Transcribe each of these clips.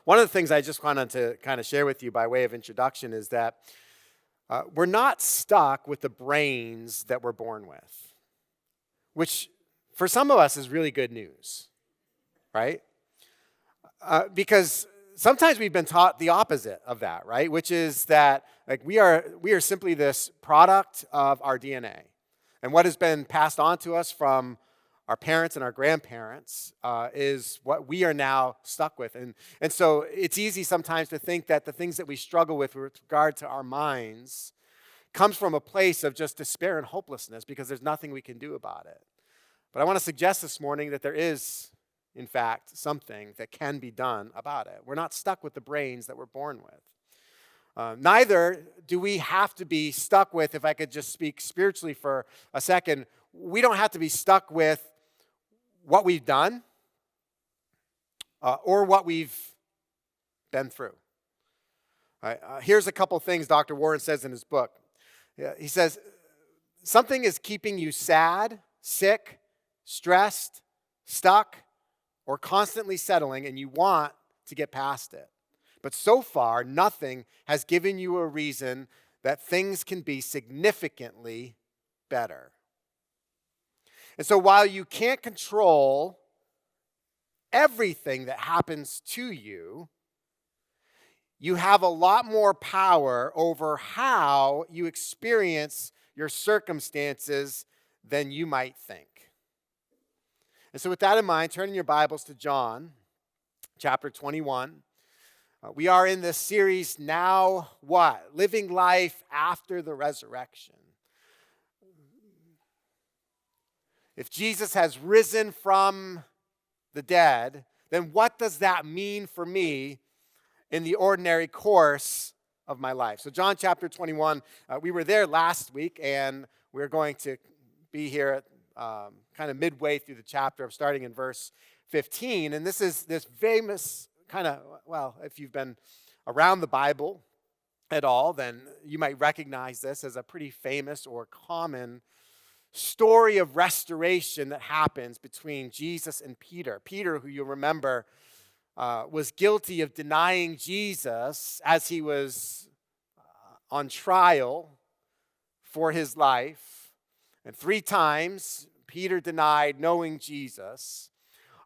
one of the things I just wanted to kind of share with you by way of introduction is that we're not stuck with the brains that we're born with, which for some of us is really good news, right? Because sometimes we've been taught the opposite of that, right? Which is that like we are simply this product of our DNA. And what has been passed on to us from our parents and our grandparents is what we are now stuck with. And so it's easy sometimes to think that the things that we struggle with regard to our minds comes from a place of just despair and hopelessness because there's nothing we can do about it. But I want to suggest this morning that there is, in fact, something that can be done about it. We're not stuck with the brains that we're born with. Neither do we have to be stuck with, if I could just speak spiritually for a second, we don't have to be stuck with what we've done or what we've been through. Here's a couple things Dr. Warren says in his book. He says, something is keeping you sad, sick, stressed, stuck, or constantly settling, and you want to get past it. But so far, nothing has given you a reason that things can be significantly better. And so while you can't control everything that happens to you, you have a lot more power over how you experience your circumstances than you might think. And so with that in mind, turn in your Bibles to John chapter 21. We are in this series, Now What? Living Life After the Resurrection. If Jesus has risen from the dead, then what does that mean for me in the ordinary course of my life? So John chapter 21, we were there last week, and we're going to be here at kind of midway through the chapter, starting in verse 15. And this is this famous kind of, well, if you've been around the Bible at all, then you might recognize this as a pretty famous or common story of restoration that happens between Jesus and Peter. Peter, who you remember, was guilty of denying Jesus as he was on trial for his life. And 3 times, Peter denied knowing Jesus.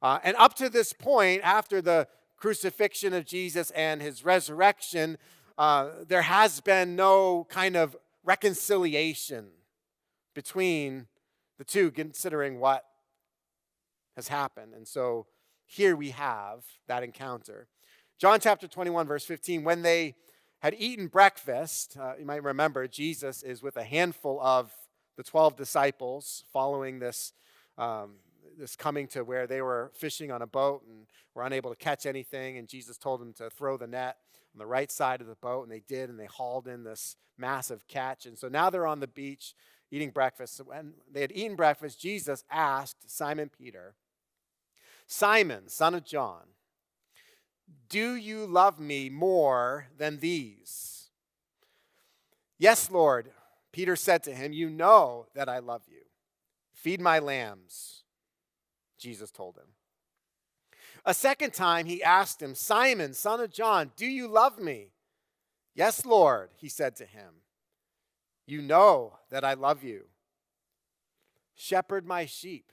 And up to this point, after the crucifixion of Jesus and his resurrection, there has been no kind of reconciliation between the two, considering what has happened. And so here we have that encounter. John chapter 21, verse 15, when they had eaten breakfast, you might remember Jesus is with a handful of the 12 disciples following this coming to where they were fishing on a boat and were unable to catch anything, and Jesus told them to throw the net on the right side of the boat, and they did, and they hauled in this massive catch. And so now they're on the beach eating breakfast. So when they had eaten breakfast, Jesus asked Simon Peter, Simon, son of John, do you love me more than these? Yes, Lord, Peter said to him, you know that I love you. Feed my lambs, Jesus told him. A second time he asked him, Simon, son of John, do you love me? Yes, Lord, he said to him. You know that I love you. Shepherd my sheep,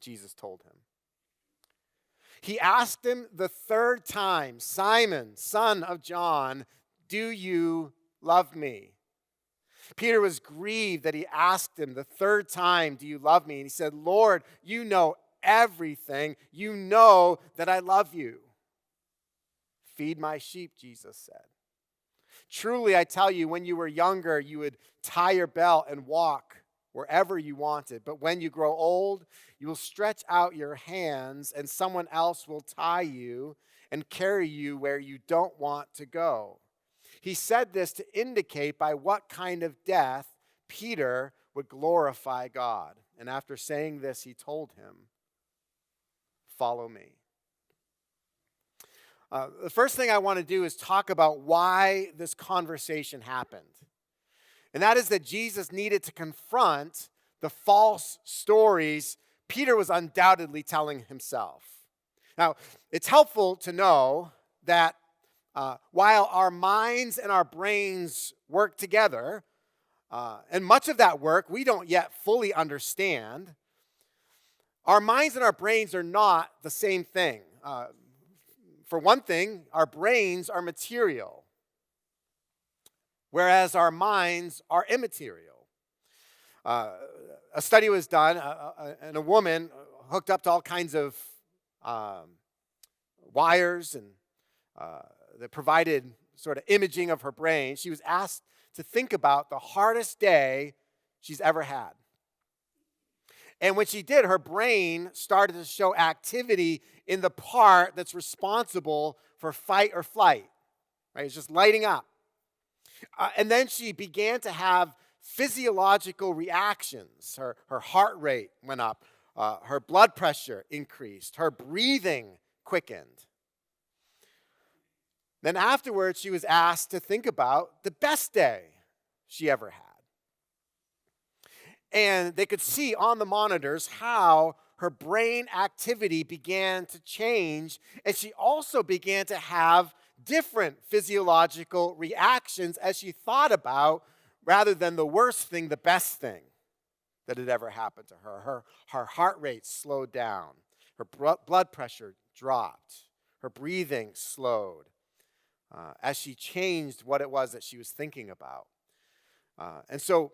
Jesus told him. He asked him the third time, Simon, son of John, do you love me? Peter was grieved that he asked him the third time, do you love me? And he said, Lord, you know everything. You know that I love you. Feed my sheep, Jesus said. Truly, I tell you, when you were younger, you would tie your belt and walk wherever you wanted. But when you grow old, you will stretch out your hands, and someone else will tie you and carry you where you don't want to go. He said this to indicate by what kind of death Peter would glorify God. And after saying this, he told him, follow me. The first thing I want to do is talk about why this conversation happened. And that is that Jesus needed to confront the false stories Peter was undoubtedly telling himself. Now, it's helpful to know that while our minds and our brains work together, and much of that work we don't yet fully understand, our minds and our brains are not the same thing. For one thing, our brains are material, whereas our minds are immaterial. A study was done, and a woman hooked up to all kinds of wires and that provided sort of imaging of her brain. She was asked to think about the hardest day she's ever had. And when she did, her brain started to show activity in the part that's responsible for fight or flight. Right? It's just lighting up. And then she began to have physiological reactions. Her heart rate went up. Her blood pressure increased. Her breathing quickened. Then afterwards, she was asked to think about the best day she ever had. And they could see on the monitors how her brain activity began to change, and she also began to have different physiological reactions as she thought about, rather than the worst thing, the best thing that had ever happened to her. Her heart rate slowed down. Her blood pressure dropped. Her breathing slowed as she changed what it was that she was thinking about. And so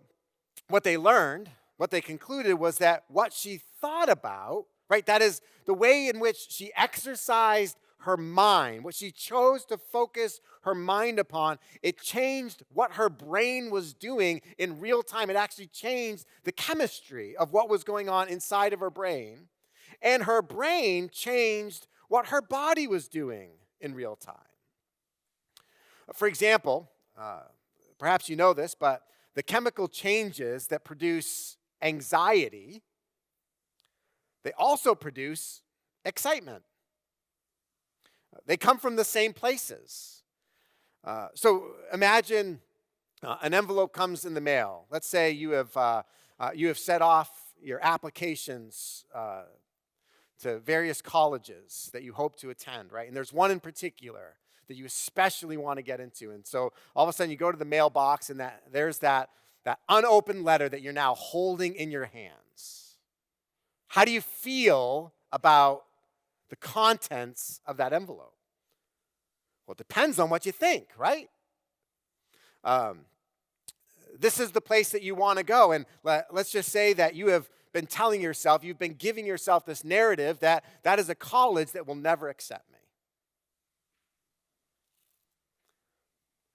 what they learned, what they concluded, was that what she thought about, right, that is the way in which she exercised her mind, what she chose to focus her mind upon, it changed what her brain was doing in real time. It actually changed the chemistry of what was going on inside of her brain. And her brain changed what her body was doing in real time. For example, perhaps you know this, but the chemical changes that produce anxiety, they also produce excitement. They come from the same places. So imagine an envelope comes in the mail. Let's say you have set off your applications to various colleges that you hope to attend, right? And there's one in particular that you especially want to get into. And so all of a sudden you go to the mailbox and there's that unopened letter that you're now holding in your hands. How do you feel about the contents of that envelope? Well, it depends on what you think, right? This is the place that you want to go. And let's just say that you have been telling yourself, you've been giving yourself this narrative that is a college that will never accept me.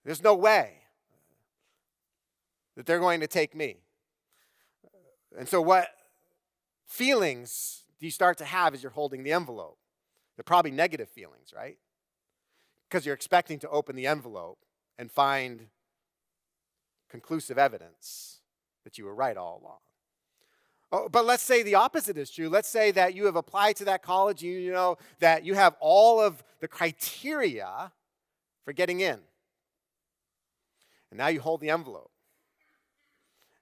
There's no way that they're going to take me. And so what feelings do you start to have as you're holding the envelope? They're probably negative feelings, right? Because you're expecting to open the envelope and find conclusive evidence that you were right all along. Oh, but let's say the opposite is true. Let's say that you have applied to that college and you know that you have all of the criteria for getting in. And now you hold the envelope.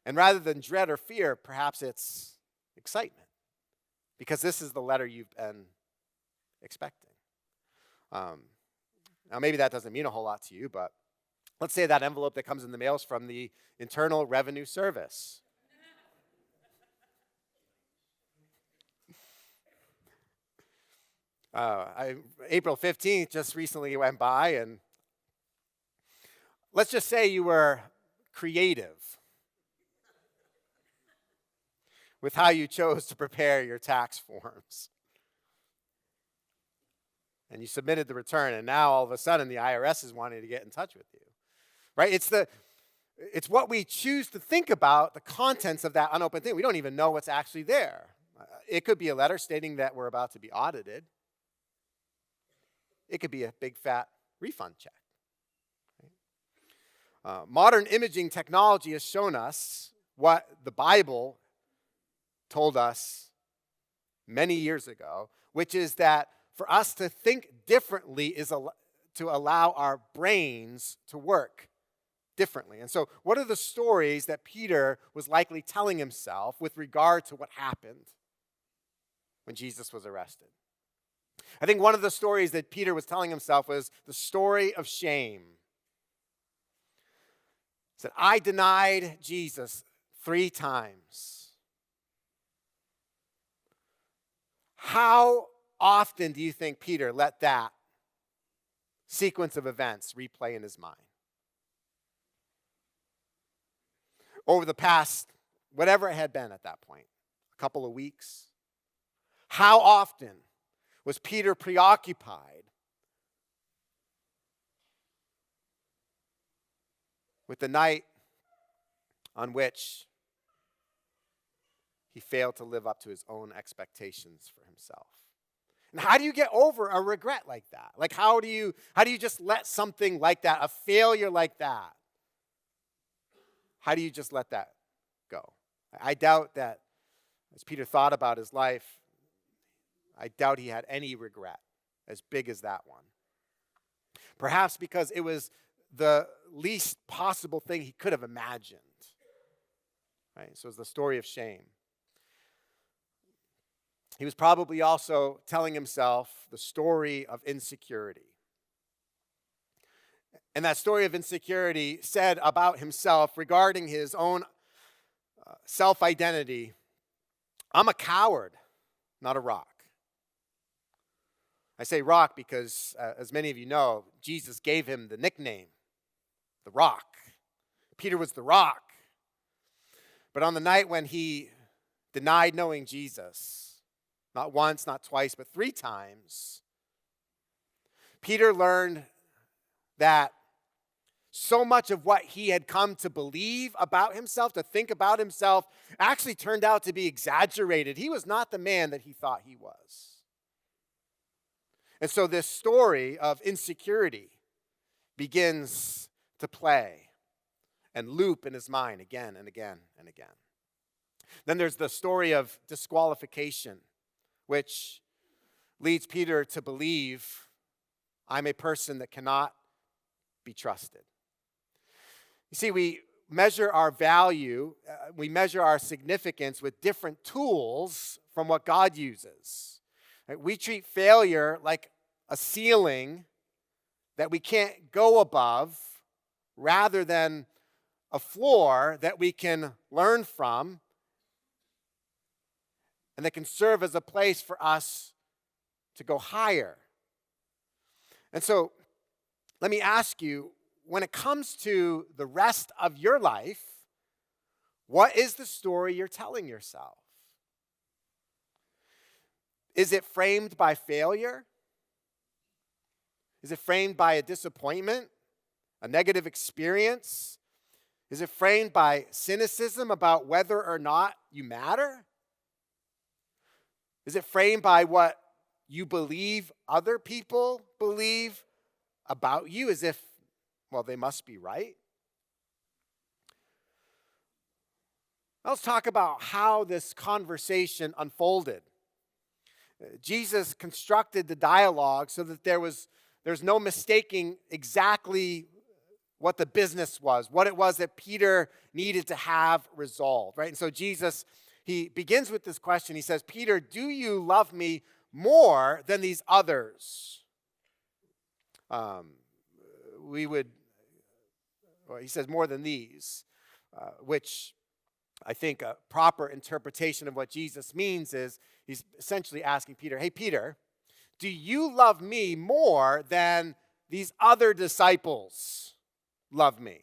And rather than dread or fear, perhaps it's excitement. Because this is the letter you've been expecting. Now, maybe that doesn't mean a whole lot to you, but let's say that envelope that comes in the mail is from the Internal Revenue Service. April 15th just recently went by, and let's just say you were creative with how you chose to prepare your tax forms. And you submitted the return, and now all of a sudden the IRS is wanting to get in touch with you. Right? It's what we choose to think about, the contents of that unopened thing. We don't even know what's actually there. It could be a letter stating that we're about to be audited. It could be a big fat refund check. Modern imaging technology has shown us what the Bible told us many years ago, which is that for us to think differently is to allow our brains to work differently. And so what are the stories that Peter was likely telling himself with regard to what happened when Jesus was arrested? I think one of the stories that Peter was telling himself was the story of shame. He said, I denied Jesus 3 times. How often do you think Peter let that sequence of events replay in his mind? Over the past, whatever it had been at that point, a couple of weeks. How often was Peter preoccupied with the night on which he failed to live up to his own expectations for himself? And how do you get over a regret like that? Like how do you just let something like that, a failure like that, how do you just let that go? I doubt that as Peter thought about his life, I doubt he had any regret as big as that one. Perhaps because it was the least possible thing he could have imagined. Right? So it's the story of shame. He was probably also telling himself the story of insecurity. And that story of insecurity said about himself regarding his own self-identity, I'm a coward, not a rock. I say rock because, as many of you know, Jesus gave him the nickname, the rock. Peter was the rock. But on the night when he denied knowing Jesus, not once, not twice, but 3 times, Peter learned that so much of what he had come to believe about himself, to think about himself, actually turned out to be exaggerated. He was not the man that he thought he was. And so this story of insecurity begins to play and loop in his mind again and again and again. Then there's the story of disqualification, which leads Peter to believe, I'm a person that cannot be trusted. You see, we measure our value, we measure our significance with different tools from what God uses. Right? We treat failure like a ceiling that we can't go above rather than a floor that we can learn from and that can serve as a place for us to go higher. And so, let me ask you, when it comes to the rest of your life, what is the story you're telling yourself? Is it framed by failure? Is it framed by a disappointment, a negative experience? Is it framed by cynicism about whether or not you matter? Is it framed by what you believe other people believe about you, as if, well, they must be right? Now let's talk about how this conversation unfolded. Jesus constructed the dialogue so that there's no mistaking exactly what the business was, what it was that Peter needed to have resolved, right? And so Jesus, he begins with this question. He says, Peter, do you love me more than these others? He says more than these, which I think a proper interpretation of what Jesus means is he's essentially asking Peter, hey, Peter, do you love me more than these other disciples love me?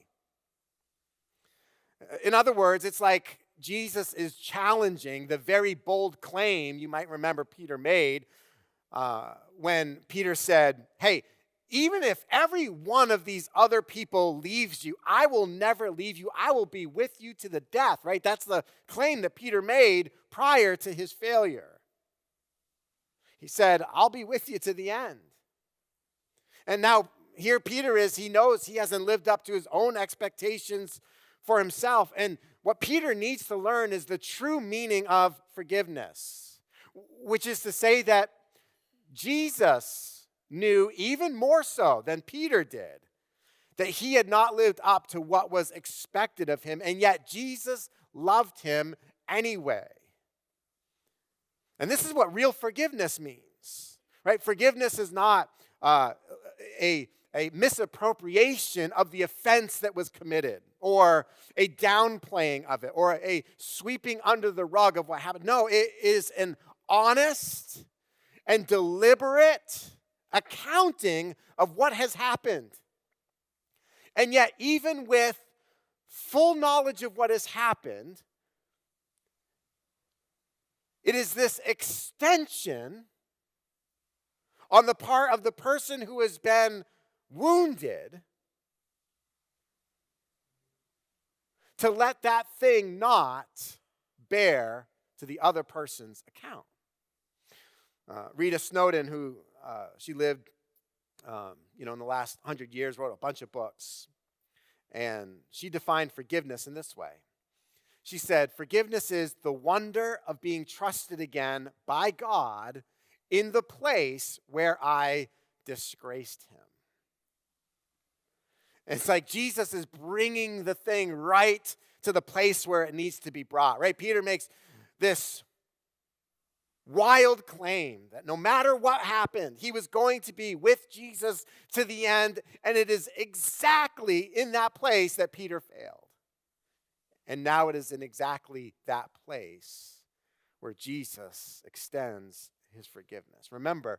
In other words, it's like Jesus is challenging the very bold claim you might remember Peter made when Peter said, hey, even if every one of these other people leaves you, I will never leave you. I will be with you to the death, right? That's the claim that Peter made prior to his failure. He said, I'll be with you to the end. And now here Peter is, he knows he hasn't lived up to his own expectations for himself. And what Peter needs to learn is the true meaning of forgiveness, which is to say that Jesus knew even more so than Peter did that he had not lived up to what was expected of him, and yet Jesus loved him anyway. And this is what real forgiveness means. right? Forgiveness is not a misappropriation of the offense that was committed, or a downplaying of it, or a sweeping under the rug of what happened. No, it is an honest and deliberate accounting of what has happened. And yet, even with full knowledge of what has happened, it is this extension on the part of the person who has been wounded to let that thing not bear to the other person's account. Rita Snowden, who she lived, in the last 100 years, wrote a bunch of books. And she defined forgiveness in this way. She said, forgiveness is the wonder of being trusted again by God in the place where I disgraced him. It's like Jesus is bringing the thing right to the place where it needs to be brought, right? Peter makes this wild claim that no matter what happened, he was going to be with Jesus to the end, and it is exactly in that place that Peter failed. And now it is in exactly that place where Jesus extends his forgiveness. Remember,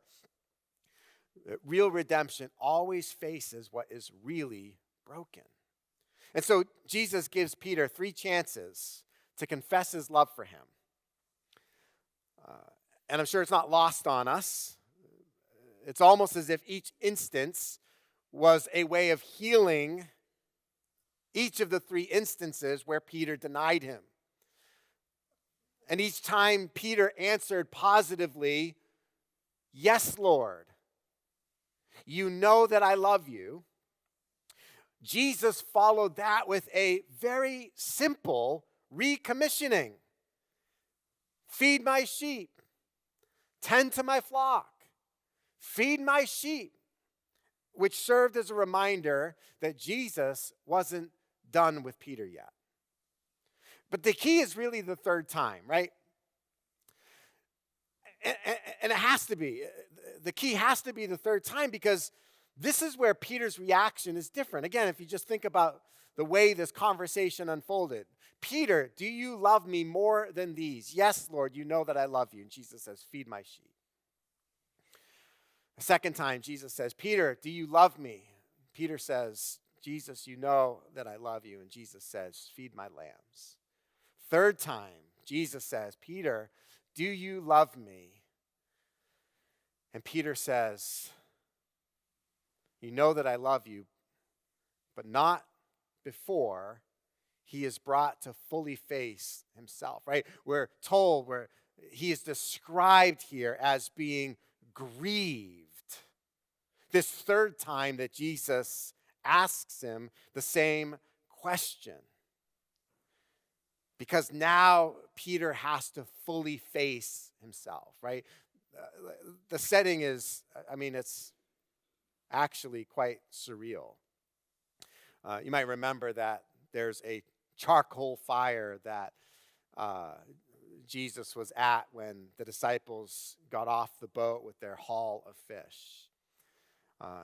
real redemption always faces what is really broken. And so Jesus gives Peter 3 chances to confess his love for him. And I'm sure it's not lost on us. It's almost as if each instance was a way of healing each of the 3 instances where Peter denied him. And each time Peter answered positively, "Yes, Lord, you know that I love you," Jesus followed that with a very simple recommissioning. Feed my sheep. Tend to my flock. Feed my sheep. Which served as a reminder that Jesus wasn't done with Peter yet. But the key is really the 3rd time, right? And it has to be. The key has to be the 3rd time, because this is where Peter's reaction is different. Again, if you just think about the way this conversation unfolded. Peter, do you love me more than these? Yes, Lord, you know that I love you. And Jesus says, feed my sheep. The 2nd time, Jesus says, Peter, do you love me? Peter says, Jesus, you know that I love you. And Jesus says, feed my lambs. 3rd time, Jesus says, Peter, do you love me? And Peter says, you know that I love you, but not before he is brought to fully face himself, right? We're told where he is described here as being grieved. This 3rd time that Jesus asks him the same question. Because now Peter has to fully face himself, right? The setting is, it's actually quite surreal. You might remember that there's a charcoal fire that Jesus was at when the disciples got off the boat with their haul of fish.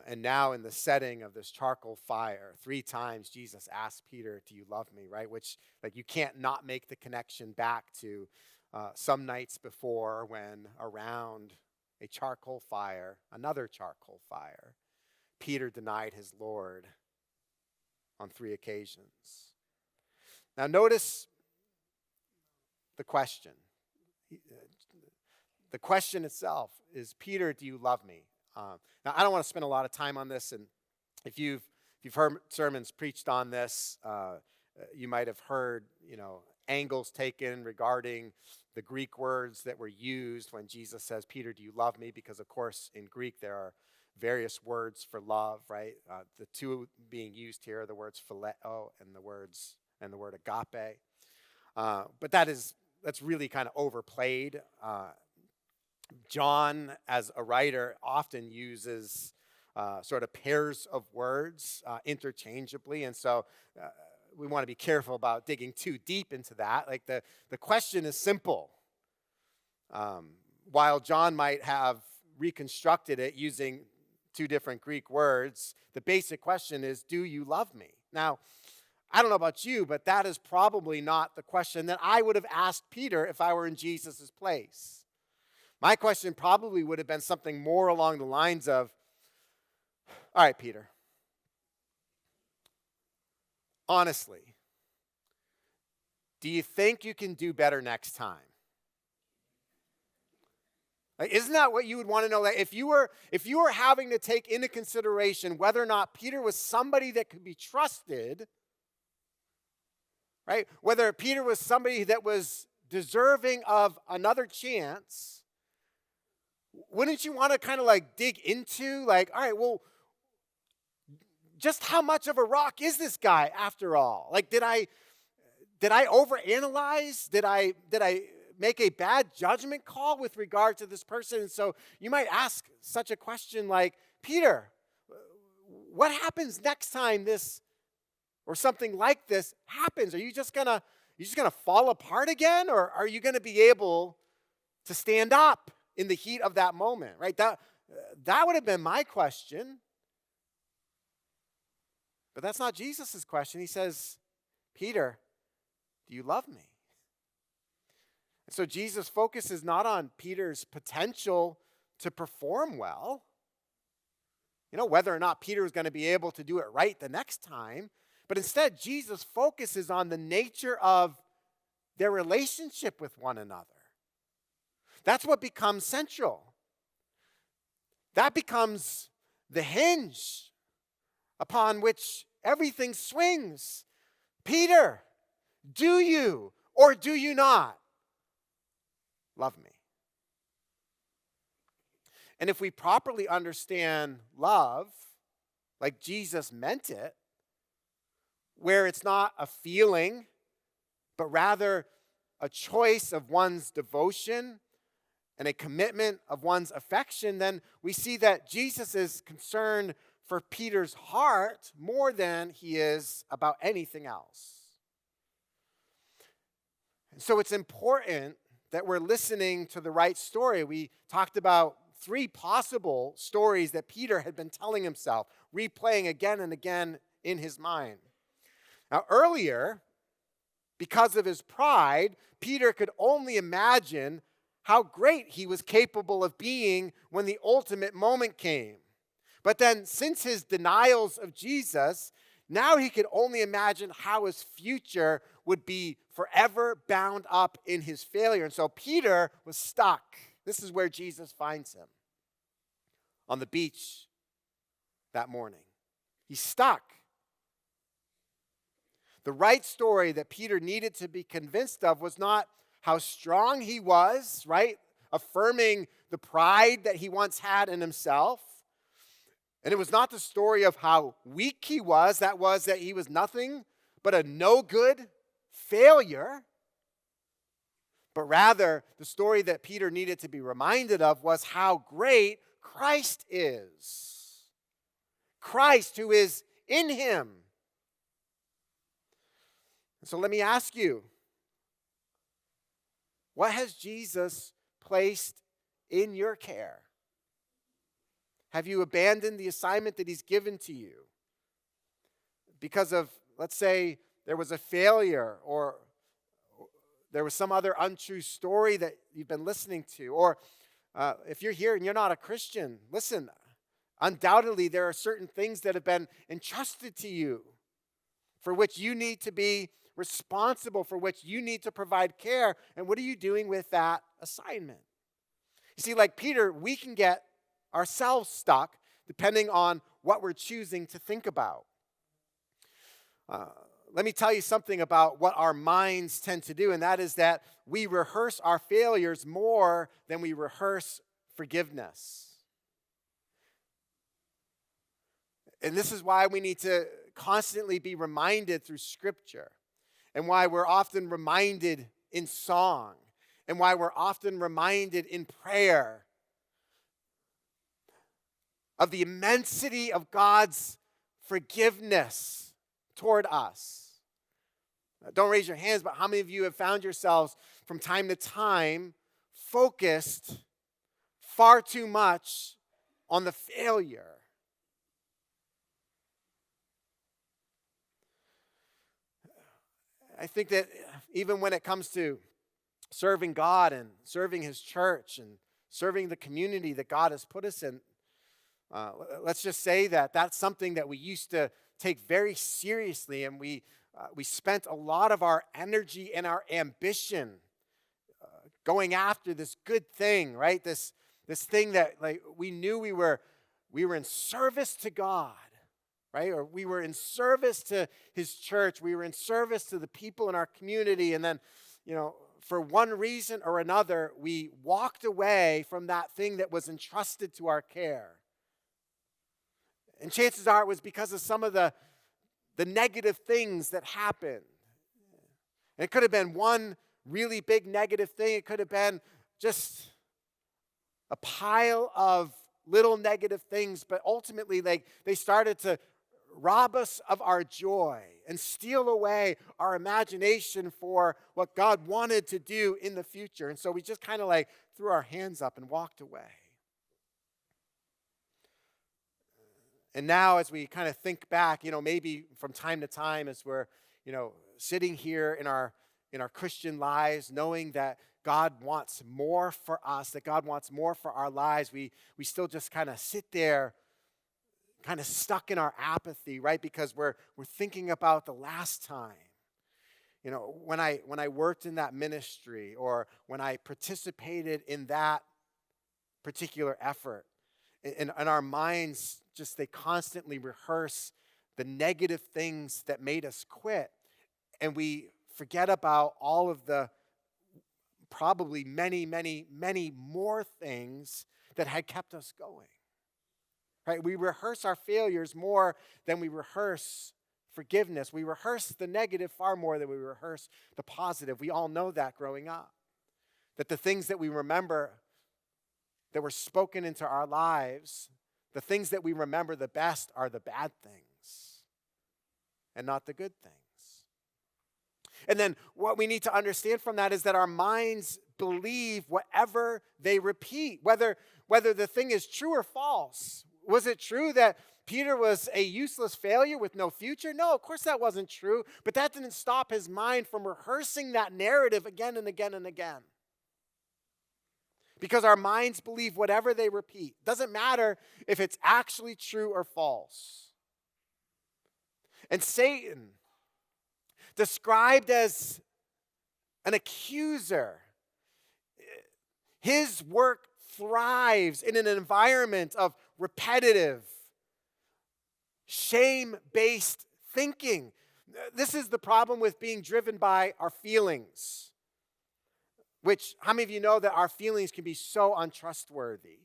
And now in the setting of this charcoal fire, 3 times Jesus asked Peter, do you love me, right? Which, you can't not make the connection back to some nights before when around a charcoal fire, another charcoal fire, Peter denied his Lord on 3 occasions. Now notice the question. The question itself is, Peter, do you love me? Now, I don't want to spend a lot of time on this, and if you've heard sermons preached on this, you might have heard, angles taken regarding the Greek words that were used when Jesus says, Peter, do you love me? Because, of course, in Greek there are various words for love, right? The 2 being used here are the words phileo and the word agape. But that's really kind of overplayed. John, as a writer, often uses sort of pairs of words interchangeably, and so we want to be careful about digging too deep into that. The question is simple. While John might have reconstructed it using two different Greek words. The basic question is, do you love me? Now, I don't know about you, but that is probably not the question that I would have asked Peter if I were in Jesus' place. My question probably would have been something more along the lines of, all right, Peter, honestly, do you think you can do better next time? Like, isn't that what you would want to know? Like, if you were having to take into consideration whether or not Peter was somebody that could be trusted, right? Whether Peter was somebody that was deserving of another chance, wouldn't you want to kind of like dig into like, all right, well, just how much of a rock is this guy after all? Like, did I overanalyze? Did I make a bad judgment call with regard to this person? And so you might ask such a question like, Peter, what happens next time this or something like this happens? Are you just gonna fall apart again, or are you gonna be able to stand up in the heat of that moment? Right? That would have been my question. But that's not Jesus' question. He says, Peter, do you love me? So Jesus focuses not on Peter's potential to perform well, whether or not Peter is going to be able to do it right the next time, but instead Jesus focuses on the nature of their relationship with one another. That's what becomes central. That becomes the hinge upon which everything swings. Peter, do you or do you not love me? And if we properly understand love, like Jesus meant it, where it's not a feeling, but rather a choice of one's devotion and a commitment of one's affection, then we see that Jesus is concerned for Peter's heart more than he is about anything else. And so it's important that we're listening to the right story. We talked about 3 possible stories that Peter had been telling himself, replaying again and again in his mind. Now, earlier, because of his pride, Peter could only imagine how great he was capable of being when the ultimate moment came. But then, since his denials of Jesus, now he could only imagine how his future would be forever bound up in his failure. And so Peter was stuck. This is where Jesus finds him, on the beach that morning. He's stuck. The right story that Peter needed to be convinced of was not how strong he was, right? Affirming the pride that he once had in himself. And it was not the story of how weak he was. That was that he was nothing but a no-good failure. But rather, the story that Peter needed to be reminded of was how great Christ is. Christ who is in him. So let me ask you, what has Jesus placed in your care? Have you abandoned the assignment that he's given to you because of, let's say, there was a failure or there was some other untrue story that you've been listening to? Or if you're here and you're not a Christian, listen, undoubtedly there are certain things that have been entrusted to you for which you need to be responsible, for which you need to provide care. And what are you doing with that assignment? You see, like Peter, we can get ourselves stuck depending on what we're choosing to think about. Let me tell you something about what our minds tend to do, and that is that we rehearse our failures more than we rehearse forgiveness. And this is why we need to constantly be reminded through Scripture, and why we're often reminded in song, and why we're often reminded in prayer of the immensity of God's forgiveness toward us. Don't raise your hands, but how many of you have found yourselves from time to time focused far too much on the failure. I think that even when it comes to serving God and serving His church and serving the community that God has put us in, let's just say that that's something that we used to take very seriously, and we spent a lot of our energy and our ambition going after this good thing, right? This thing that like we knew we were in service to God, right? Or we were in service to His church. We were in service to the people in our community. And then, for one reason or another, we walked away from that thing that was entrusted to our care. And chances are it was because of some of the negative things that happened. And it could have been one really big negative thing. It could have been just a pile of little negative things. But ultimately, they started to rob us of our joy and steal away our imagination for what God wanted to do in the future. And so we just kind of threw our hands up and walked away. And now as we kind of think back, maybe from time to time as we're, sitting here in our Christian lives, knowing that God wants more for us, that God wants more for our lives, we still just kind of sit there kind of stuck in our apathy, right? Because we're thinking about the last time. When I worked in that ministry or when I participated in that particular effort, and our minds they constantly rehearse the negative things that made us quit. And we forget about all of the probably many, many, many more things that had kept us going. Right? We rehearse our failures more than we rehearse forgiveness. We rehearse the negative far more than we rehearse the positive. We all know that growing up. That the things that we remember that were spoken into our lives, the things that we remember the best are the bad things and not the good things. And then what we need to understand from that is that our minds believe whatever they repeat, whether the thing is true or false. Was it true that Peter was a useless failure with no future? No, of course that wasn't true, but that didn't stop his mind from rehearsing that narrative again and again and again. Because our minds believe whatever they repeat. Doesn't matter if it's actually true or false. And Satan, described as an accuser, his work thrives in an environment of repetitive, shame-based thinking. This is the problem with being driven by our feelings. Which, how many of you know that our feelings can be so untrustworthy?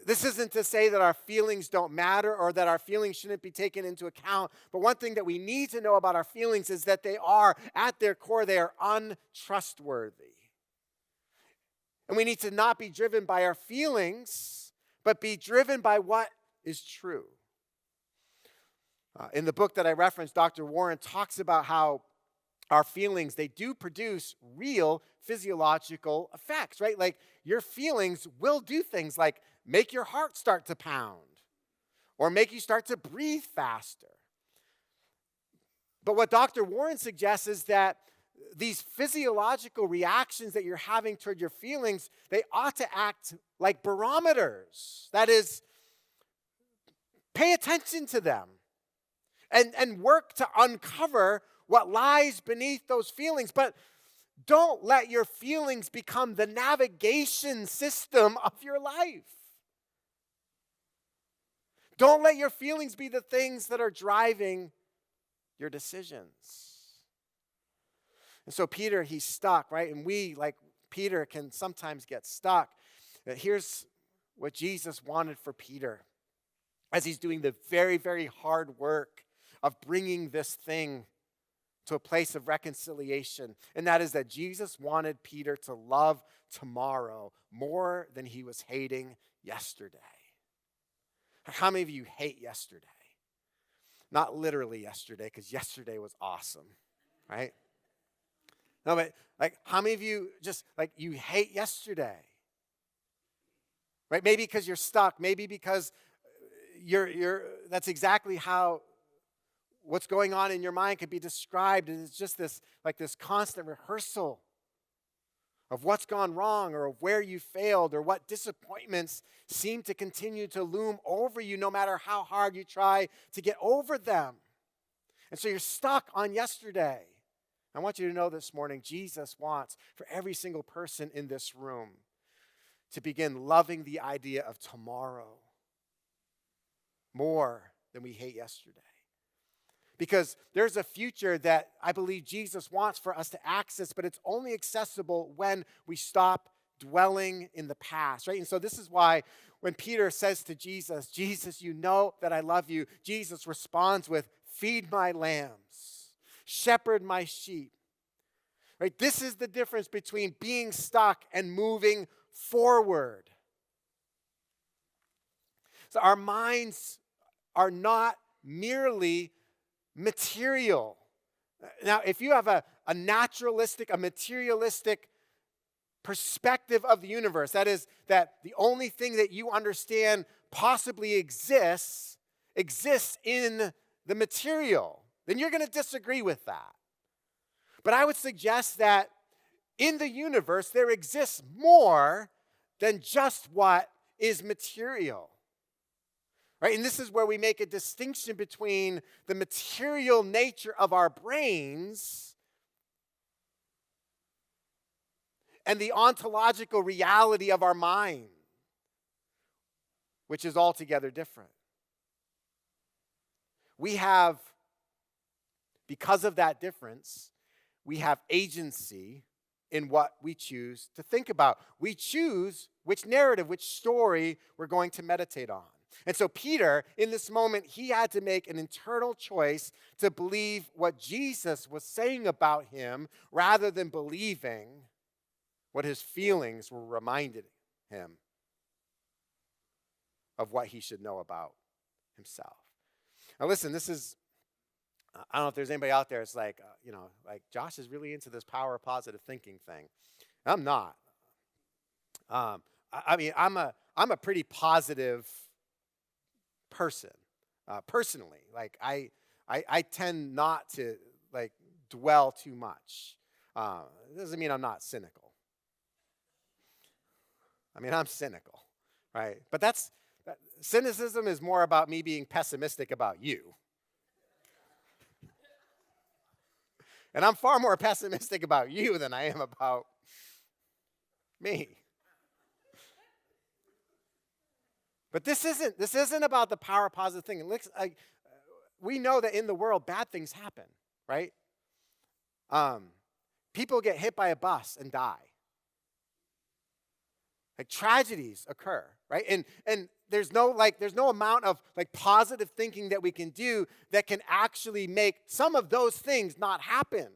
This isn't to say that our feelings don't matter or that our feelings shouldn't be taken into account. But one thing that we need to know about our feelings is that they are, at their core, they are untrustworthy. And we need to not be driven by our feelings, but be driven by what is true. In the book that I referenced, Dr. Warren talks about how our feelings, they do produce real physiological effects, right? Like your feelings will do things like make your heart start to pound or make you start to breathe faster. But what Dr. Warren suggests is that these physiological reactions that you're having toward your feelings, they ought to act like barometers. That is, pay attention to them and work to uncover what lies beneath those feelings. But don't let your feelings become the navigation system of your life. Don't let your feelings be the things that are driving your decisions. And so Peter, he's stuck, right? And we, like Peter, can sometimes get stuck. But here's what Jesus wanted for Peter as he's doing the very, very hard work of bringing this thing to a place of reconciliation. And that is that Jesus wanted Peter to love tomorrow more than he was hating yesterday. How many of you hate yesterday? Not literally yesterday, because yesterday was awesome, right? No, but how many of you just you hate yesterday? right? Maybe because you're stuck. Maybe because that's exactly how what's going on in your mind could be described. And it's just this constant rehearsal of what's gone wrong or of where you failed or what disappointments seem to continue to loom over you no matter how hard you try to get over them. And so you're stuck on yesterday. I want you to know this morning, Jesus wants for every single person in this room to begin loving the idea of tomorrow more than we hate yesterday. Because there's a future that I believe Jesus wants for us to access, but it's only accessible when we stop dwelling in the past, right? And so this is why when Peter says to Jesus, Jesus, you know that I love you, Jesus responds with, feed my lambs, shepherd my sheep, right? This is the difference between being stuck and moving forward. So our minds are not merely material. Now, if you have a naturalistic, a materialistic perspective of the universe, that is, that the only thing that you understand possibly exists in the material, then you're going to disagree with that. But I would suggest that in the universe, there exists more than just what is material. Right? And this is where we make a distinction between the material nature of our brains and the ontological reality of our mind, which is altogether different. We have, because of that difference, we have agency in what we choose to think about. We choose which narrative, which story we're going to meditate on. And so Peter, in this moment, he had to make an internal choice to believe what Jesus was saying about him rather than believing what his feelings were reminding him of what he should know about himself. Now listen, this is, I don't know if there's anybody out there, it's like, like Josh is really into this power of positive thinking thing. I'm not. I mean, I'm a pretty positive person, personally. Like I tend not to like dwell too much. It doesn't mean I'm not cynical. I mean, I'm cynical, right? But cynicism is more about me being pessimistic about you. And I'm far more pessimistic about you than I am about me. But this isn't about the power of positive thinking. It looks like we know that in the world bad things happen, right? People get hit by a bus and die. Like tragedies occur, right? And there's no amount of like positive thinking that we can do that can actually make some of those things not happen.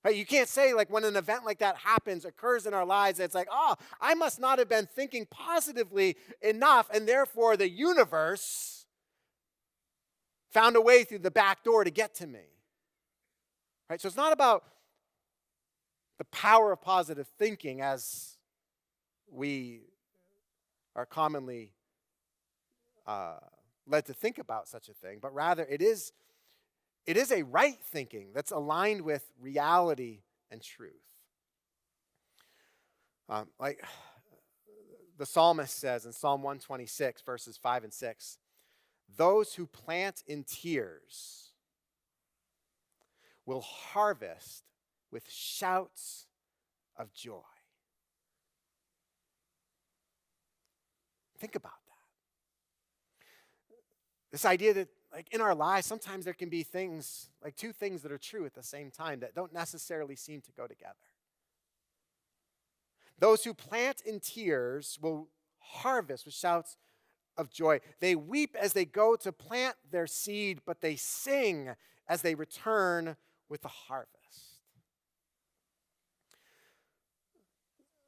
Right? You can't say like when an event like that occurs in our lives, it's like, oh, I must not have been thinking positively enough, and therefore the universe found a way through the back door to get to me. Right? So it's not about the power of positive thinking as we are commonly led to think about such a thing, but rather it is a right thinking that's aligned with reality and truth. Like the psalmist says in Psalm 126, verses 5 and 6, those who plant in tears will harvest with shouts of joy. Think about that. This idea that like in our lives, sometimes there can be things, like two things that are true at the same time that don't necessarily seem to go together. Those who plant in tears will harvest with shouts of joy. They weep as they go to plant their seed, but they sing as they return with the harvest.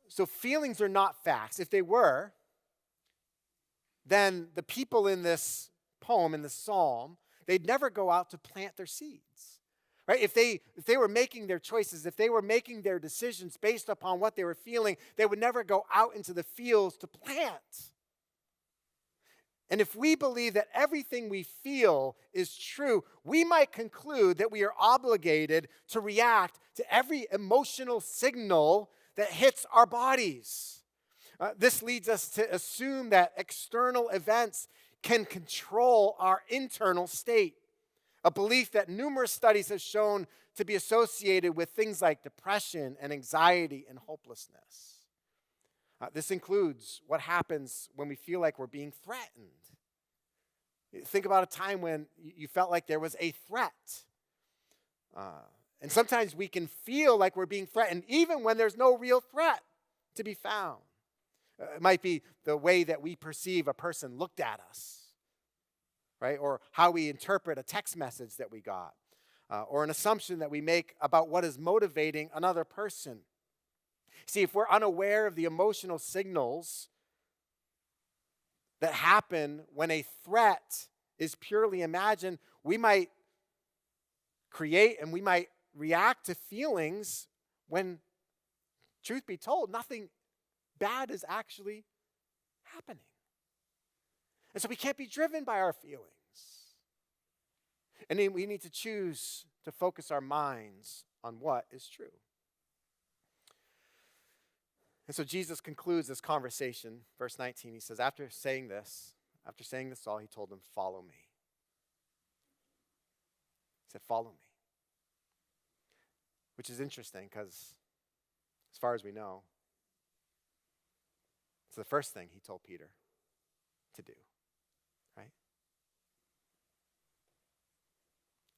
So feelings are not facts. If they were, then the people in this poem, in the psalm, they'd never go out to plant their seeds. Right? If they were making their choices, if they were making their decisions based upon what they were feeling, they would never go out into the fields to plant. And if we believe that everything we feel is true, we might conclude that we are obligated to react to every emotional signal that hits our bodies. This leads us to assume that external events can control our internal state, a belief that numerous studies have shown to be associated with things like depression and anxiety and hopelessness. This includes what happens when we feel like we're being threatened. Think about a time when you felt like there was a threat. And sometimes we can feel like we're being threatened even when there's no real threat to be found. It might be the way that we perceive a person looked at us, right? Or how we interpret a text message that we got, or an assumption that we make about what is motivating another person. See, if we're unaware of the emotional signals that happen when a threat is purely imagined, we might create and we might react to feelings when, truth be told, nothing bad is actually happening. And so we can't be driven by our feelings. And then we need to choose to focus our minds on what is true. And so Jesus concludes this conversation, verse 19. He says, after saying this all, he told them, follow me. He said, follow me. Which is interesting because, as far as we know, it's the first thing he told Peter to do, right?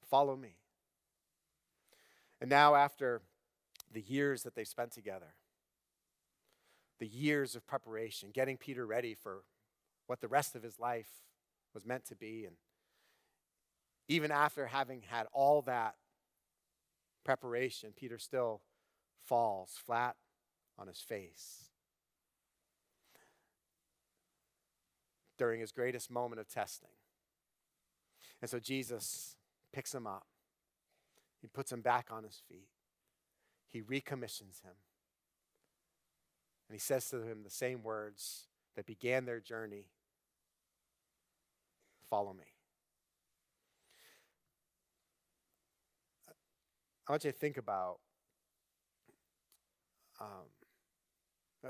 Follow me. And now, after the years that they've spent together, the years of preparation, getting Peter ready for what the rest of his life was meant to be, and even after having had all that preparation, Peter still falls flat on his face during his greatest moment of testing. And so Jesus picks him up. He puts him back on his feet. He recommissions him. And he says to him the same words that began their journey. Follow me. I want you to think about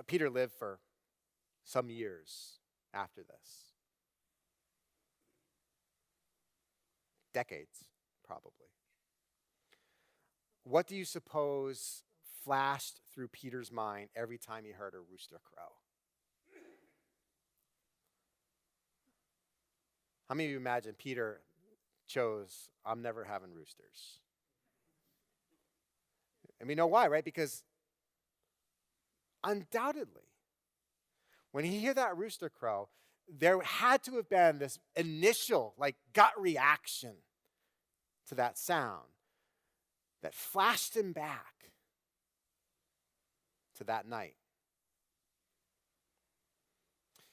Peter lived for some years after this. Decades, probably. What do you suppose flashed through Peter's mind every time he heard a rooster crow? How many of you imagine Peter chose, I'm never having roosters? And we know why, right? Because undoubtedly, when he heard that rooster crow, there had to have been this initial, gut reaction to that sound that flashed him back to that night.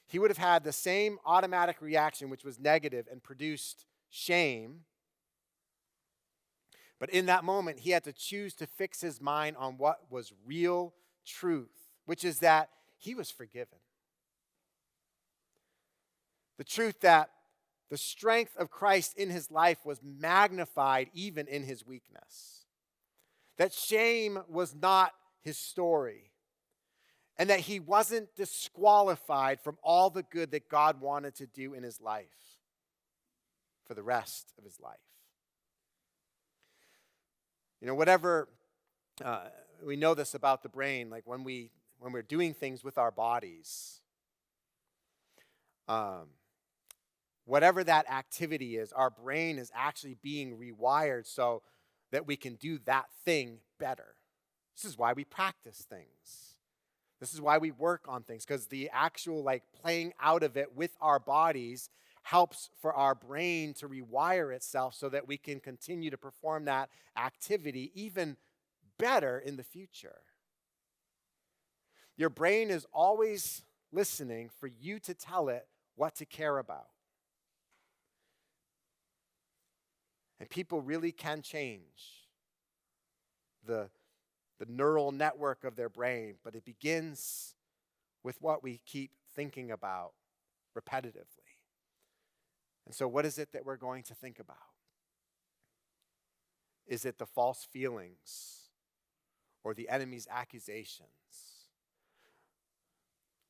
He would have had the same automatic reaction, which was negative and produced shame. But in that moment, he had to choose to fix his mind on what was real truth, which is that he was forgiven. The truth that the strength of Christ in his life was magnified even in his weakness. That shame was not his story. And that he wasn't disqualified from all the good that God wanted to do in his life for the rest of his life. You know, whatever, we know this about the brain, like when we're doing things with our bodies, whatever that activity is, our brain is actually being rewired so that we can do that thing better. This is why we practice things. This is why we work on things, because the actual playing out of it with our bodies helps for our brain to rewire itself so that we can continue to perform that activity even better in the future. Your brain is always listening for you to tell it what to care about. And people really can change the neural network of their brain, but it begins with what we keep thinking about repetitively. And so what is it that we're going to think about? Is it the false feelings or the enemy's accusations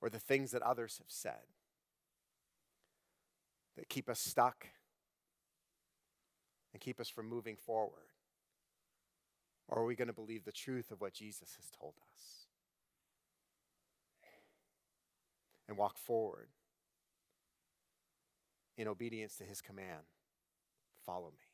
or the things that others have said that keep us stuck and keep us from moving forward? Or are we going to believe the truth of what Jesus has told us and walk forward in obedience to his command? Follow me.